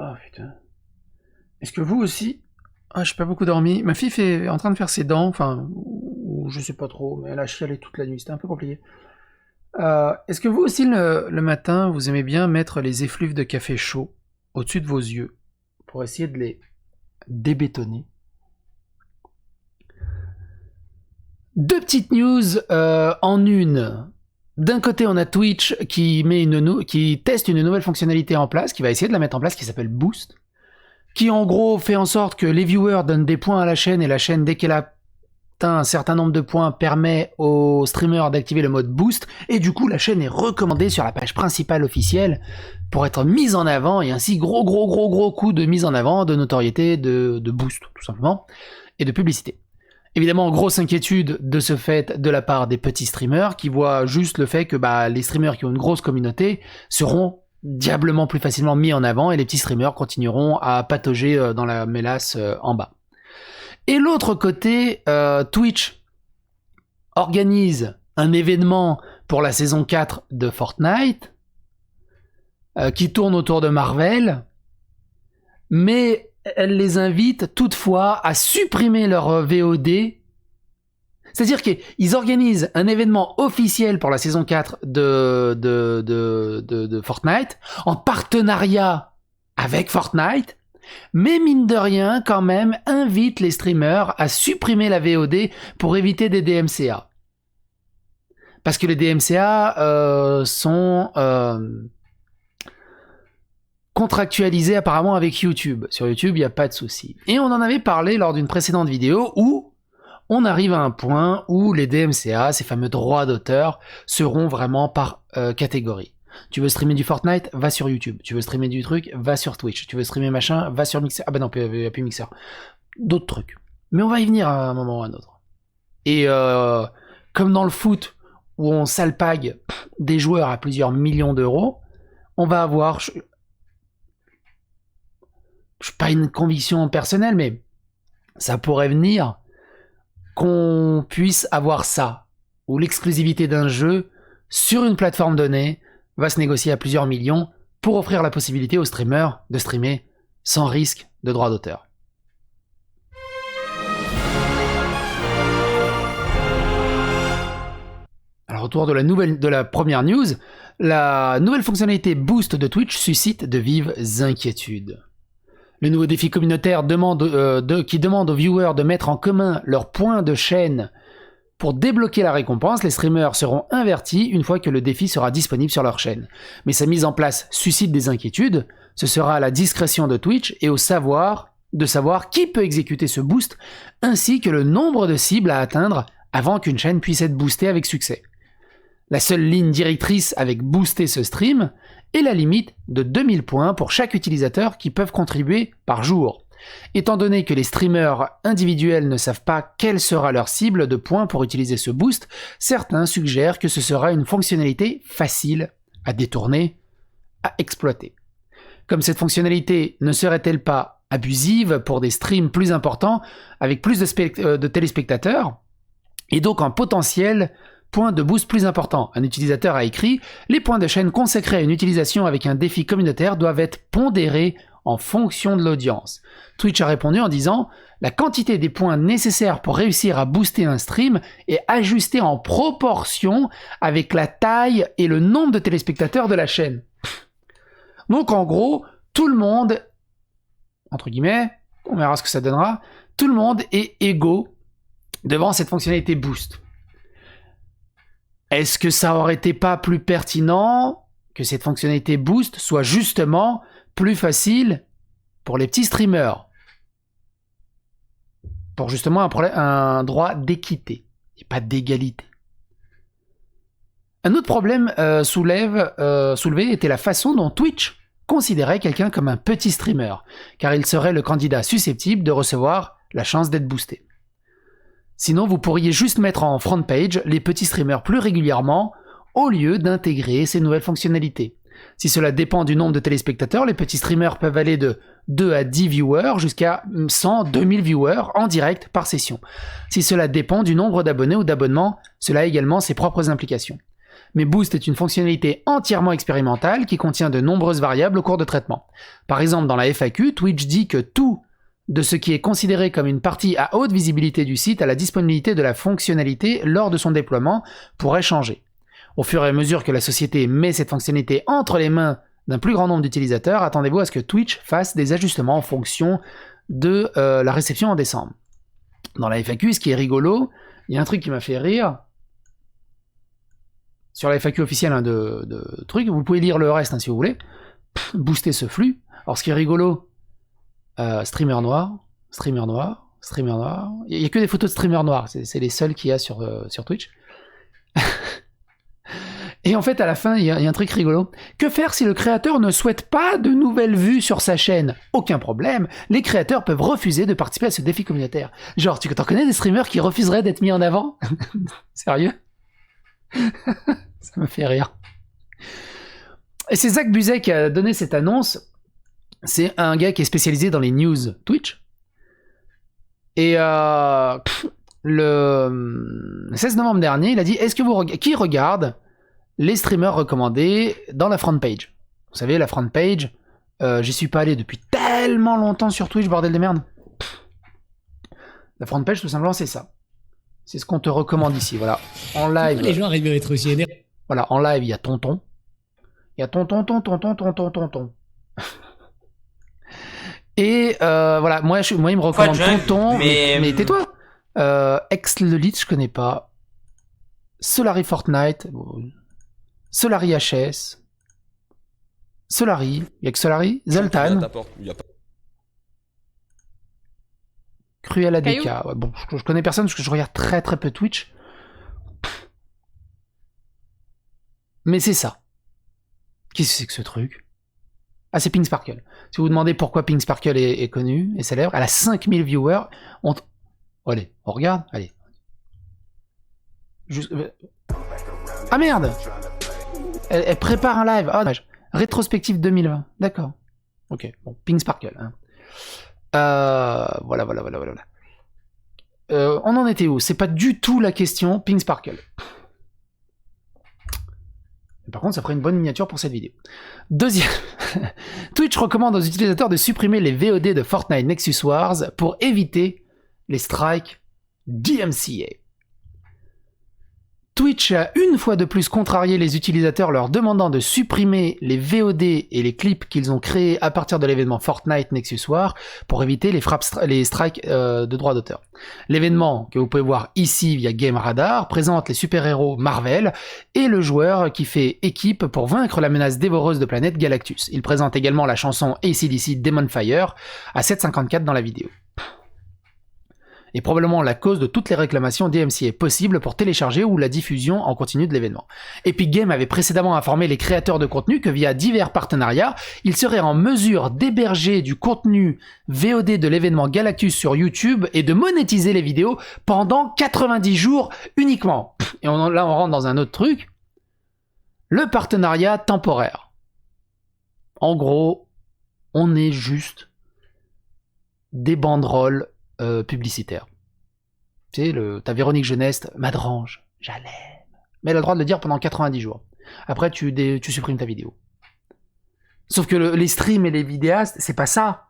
Oh putain. Est-ce que vous aussi... Ah, j'ai pas beaucoup dormi. Ma fille est en train de faire ses dents, enfin, ou je sais pas trop, mais elle a chialé toute la nuit, c'était un peu compliqué. Est-ce que vous aussi, le matin, vous aimez bien mettre les effluves de café chaud au-dessus de vos yeux pour essayer de les débétonner? Deux petites news en une. D'un côté, on a Twitch qui teste une nouvelle fonctionnalité en place, qui va essayer de la mettre en place, qui s'appelle Boost, qui en gros fait en sorte que les viewers donnent des points à la chaîne, et la chaîne, dès qu'elle a atteint un certain nombre de points, permet aux streamers d'activer le mode Boost, et du coup, la chaîne est recommandée sur la page principale officielle pour être mise en avant, et ainsi gros coup de mise en avant, de notoriété, de boost, tout simplement, et de publicité. Évidemment, grosse inquiétude de ce fait de la part des petits streamers qui voient juste le fait que les streamers qui ont une grosse communauté seront diablement plus facilement mis en avant et les petits streamers continueront à patauger dans la mélasse en bas. Et l'autre côté, Twitch organise un événement pour la saison 4 de Fortnite qui tourne autour de Marvel, mais elle les invite toutefois à supprimer leur VOD. C'est-à-dire qu'ils organisent un événement officiel pour la saison 4 de Fortnite, en partenariat avec Fortnite, mais mine de rien, quand même, invitent les streamers à supprimer la VOD pour éviter des DMCA. Parce que les DMCA sont... contractualisé apparemment avec YouTube. Sur YouTube, il n'y a pas de souci. Et on en avait parlé lors d'une précédente vidéo où on arrive à un point où les DMCA, ces fameux droits d'auteur, seront vraiment par catégorie. Tu veux streamer du Fortnite, va sur YouTube. Tu veux streamer du truc, va sur Twitch. Tu veux streamer machin, va sur Mixer. Ah bah non, il n'y a plus Mixer. D'autres trucs. Mais on va y venir à un moment ou à un autre. Et comme dans le foot, où on salpague des joueurs à plusieurs millions d'euros, on va avoir... Je pas une conviction personnelle, mais ça pourrait venir qu'on puisse avoir ça, où l'exclusivité d'un jeu sur une plateforme donnée va se négocier à plusieurs millions pour offrir la possibilité aux streamers de streamer sans risque de droit d'auteur. Alors autour de la première news, la nouvelle fonctionnalité Boost de Twitch suscite de vives inquiétudes. Le nouveau défi communautaire qui demande aux viewers de mettre en commun leurs points de chaîne pour débloquer la récompense. Les streamers seront avertis une fois que le défi sera disponible sur leur chaîne. Mais sa mise en place suscite des inquiétudes. Ce sera à la discrétion de Twitch et de savoir qui peut exécuter ce boost, ainsi que le nombre de cibles à atteindre avant qu'une chaîne puisse être boostée avec succès. La seule ligne directrice avec booster ce stream est la limite de 2000 points pour chaque utilisateur qui peuvent contribuer par jour. Étant donné que les streamers individuels ne savent pas quelle sera leur cible de points pour utiliser ce boost, certains suggèrent que ce sera une fonctionnalité facile à détourner, à exploiter. Comme cette fonctionnalité ne serait-elle pas abusive pour des streams plus importants, avec plus de téléspectateurs, et donc un potentiel point de boost plus important. Un utilisateur a écrit « Les points de chaîne consacrés à une utilisation avec un défi communautaire doivent être pondérés en fonction de l'audience. » Twitch a répondu en disant « La quantité des points nécessaires pour réussir à booster un stream est ajustée en proportion avec la taille et le nombre de téléspectateurs de la chaîne. » Donc en gros, tout le monde, entre guillemets, on verra ce que ça donnera, tout le monde est égaux devant cette fonctionnalité boost. Est-ce que ça aurait été pas plus pertinent que cette fonctionnalité boost soit justement plus facile pour les petits streamers? Pour justement un droit d'équité et pas d'égalité. Un autre problème soulevé était la façon dont Twitch considérait quelqu'un comme un petit streamer, car il serait le candidat susceptible de recevoir la chance d'être boosté. Sinon, vous pourriez juste mettre en front page les petits streamers plus régulièrement, au lieu d'intégrer ces nouvelles fonctionnalités. Si cela dépend du nombre de téléspectateurs, les petits streamers peuvent aller de 2 à 10 viewers jusqu'à 100, 2000 viewers en direct par session. Si cela dépend du nombre d'abonnés ou d'abonnements, cela a également ses propres implications. mais Boost est une fonctionnalité entièrement expérimentale qui contient de nombreuses variables au cours de traitement. Par exemple, dans la FAQ, Twitch dit que tout de ce qui est considéré comme une partie à haute visibilité du site à la disponibilité de la fonctionnalité lors de son déploiement pourrait changer. Au fur et à mesure que la société met cette fonctionnalité entre les mains d'un plus grand nombre d'utilisateurs, attendez-vous à ce que Twitch fasse des ajustements en fonction de la réception en décembre. Dans la FAQ, ce qui est rigolo, il y a un truc qui m'a fait rire. Sur la FAQ officielle de trucs, vous pouvez lire le reste si vous voulez. Booster ce flux. Alors ce qui est rigolo, streamer noir. Il n'y a que des photos de streamer noirs, c'est les seuls qu'il y a sur Twitch. Et en fait, à la fin, il y a un truc rigolo. Que faire si le créateur ne souhaite pas de nouvelles vues sur sa chaîne? Aucun problème, les créateurs peuvent refuser de participer à ce défi communautaire. Genre, tu t'en connais des streamers qui refuseraient d'être mis en avant? Sérieux? Ça me fait rire. Et c'est Zach Buzet qui a donné cette annonce. C'est un gars qui est spécialisé dans les news Twitch. Et le 16 novembre dernier, il a dit, qui regarde les streamers recommandés dans la front page? Vous savez, la front page, j'y suis pas allé depuis tellement longtemps sur Twitch, bordel de merde. La front page, tout simplement, c'est ça. C'est ce qu'on te recommande ici, voilà. En live. Les gens arrivent à être aussi énervés. Voilà, en live, il y a Tonton. Il y a Tonton. Et voilà, moi, il me recommande Tonton, mais tais-toi. Ex le lead, je connais pas. Solari Fortnite. Solari HS, Solari, il y a que Solari, Zoltan, Cruel ADK. Ouais, bon, je connais personne parce que je regarde très très peu Twitch. Mais c'est ça. Qu'est-ce que c'est que ce truc? Ah, c'est Pink Sparkle. Si vous vous demandez pourquoi Pink Sparkle est connue et célèbre, elle a 5000 viewers. Allez, on regarde. Allez. Ah merde! Elle prépare un live. Ah, dommage. Rétrospective 2020. D'accord. Ok. Bon, Pink Sparkle. Hein. Voilà. On en était où? C'est pas du tout la question. Pink Sparkle. Par contre, ça ferait une bonne miniature pour cette vidéo. Deuxième. Twitch recommande aux utilisateurs de supprimer les VOD de Fortnite Nexus Wars pour éviter les strikes DMCA. Twitch a une fois de plus contrarié les utilisateurs leur demandant de supprimer les VOD et les clips qu'ils ont créés à partir de l'événement Fortnite Nexus War pour éviter les strikes de droits d'auteur. L'événement, que vous pouvez voir ici via Game Radar, présente les super-héros Marvel et le joueur qui fait équipe pour vaincre la menace dévoreuse de planète Galactus. Il présente également la chanson AC/DC Demon Fire à 7,54 dans la vidéo. Et probablement la cause de toutes les réclamations DMCA possibles pour télécharger ou la diffusion en continu de l'événement. Epic Games avait précédemment informé les créateurs de contenu que via divers partenariats, ils seraient en mesure d'héberger du contenu VOD de l'événement Galactus sur YouTube et de monétiser les vidéos pendant 90 jours uniquement. Et là on rentre dans un autre truc. Le partenariat temporaire. En gros, on est juste des banderoles publicitaire. Tu sais, t'as Véronique Jeunesse, Madrange, j'allais. Mais elle a le droit de le dire pendant 90 jours. Après, tu supprimes ta vidéo. Sauf que les streams et les vidéastes, c'est pas ça.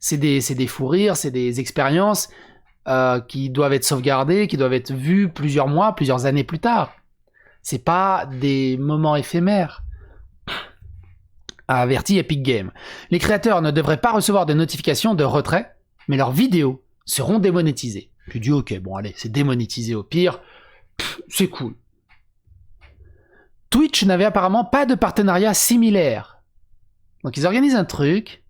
C'est des fous rires, c'est des expériences qui doivent être sauvegardées, qui doivent être vues plusieurs mois, plusieurs années plus tard. C'est pas des moments éphémères. A averti Epic Games. Les créateurs ne devraient pas recevoir de notifications de retrait, mais leurs vidéos seront démonétisées. Tu dis ok, bon allez, c'est démonétisé au pire, c'est cool. Twitch n'avait apparemment pas de partenariat similaire. Donc ils organisent un truc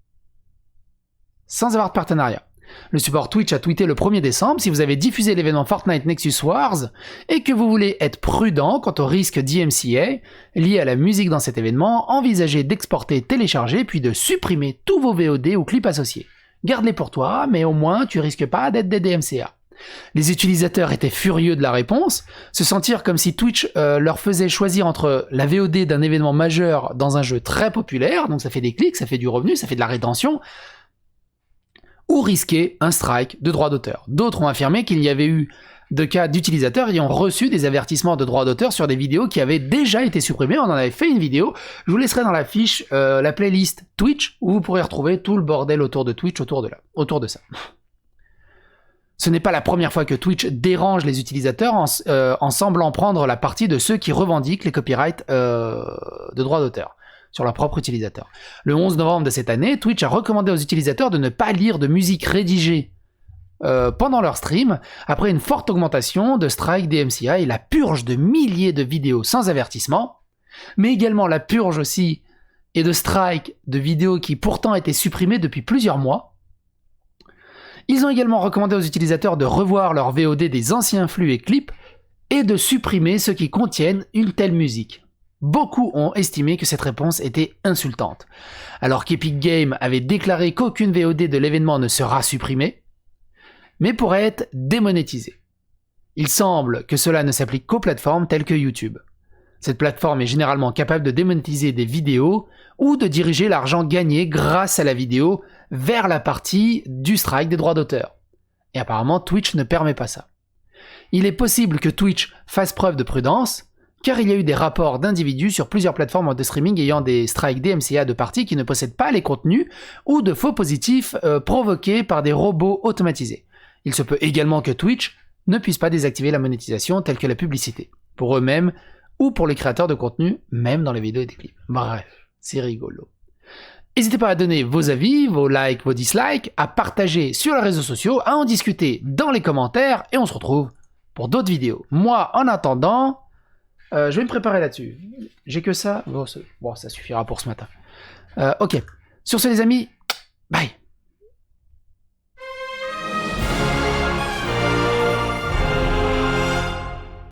sans avoir de partenariat. Le support Twitch a tweeté le 1er décembre, si vous avez diffusé l'événement Fortnite Nexus Wars et que vous voulez être prudent quant au risque DMCA lié à la musique dans cet événement, envisagez d'exporter, télécharger, puis de supprimer tous vos VOD ou clips associés. Garde-les pour toi, mais au moins tu risques pas d'être des DMCA. Les utilisateurs étaient furieux de la réponse, se sentir comme si Twitch leur faisait choisir entre la VOD d'un événement majeur dans un jeu très populaire, donc ça fait des clics, ça fait du revenu, ça fait de la rétention, ou risquer un strike de droit d'auteur. D'autres ont affirmé qu'il y avait eu de cas d'utilisateurs ayant reçu des avertissements de droits d'auteur sur des vidéos qui avaient déjà été supprimées. On en avait fait une vidéo. Je vous laisserai dans la fiche la playlist Twitch où vous pourrez retrouver tout le bordel autour de Twitch, autour de ça. Ce n'est pas la première fois que Twitch dérange les utilisateurs en semblant prendre la partie de ceux qui revendiquent les copyrights de droits d'auteur sur leur propre utilisateur. Le 11 novembre de cette année, Twitch a recommandé aux utilisateurs de ne pas lire de musique rédigée pendant leur stream, après une forte augmentation de strikes DMCA et la purge de milliers de vidéos sans avertissement, mais également la purge aussi et de strikes de vidéos qui pourtant étaient supprimées depuis plusieurs mois. Ils ont également recommandé aux utilisateurs de revoir leur VOD des anciens flux et clips et de supprimer ceux qui contiennent une telle musique. Beaucoup ont estimé que cette réponse était insultante. Alors qu'Epic Games avait déclaré qu'aucune VOD de l'événement ne sera supprimée, mais pourrait être démonétisée. Il semble que cela ne s'applique qu'aux plateformes telles que YouTube. Cette plateforme est généralement capable de démonétiser des vidéos ou de diriger l'argent gagné grâce à la vidéo vers la partie du strike des droits d'auteur. Et apparemment, Twitch ne permet pas ça. Il est possible que Twitch fasse preuve de prudence, car il y a eu des rapports d'individus sur plusieurs plateformes de streaming ayant des strikes DMCA de parties qui ne possèdent pas les contenus ou de faux positifs provoqués par des robots automatisés. Il se peut également que Twitch ne puisse pas désactiver la monétisation telle que la publicité, pour eux-mêmes ou pour les créateurs de contenu, même dans les vidéos et des clips. Bref, c'est rigolo. N'hésitez pas à donner vos avis, vos likes, vos dislikes, à partager sur les réseaux sociaux, à en discuter dans les commentaires, et on se retrouve pour d'autres vidéos. Moi, en attendant, je vais me préparer là-dessus. J'ai que ça. Bon, ça suffira pour ce matin. Ok. Sur ce, les amis, bye.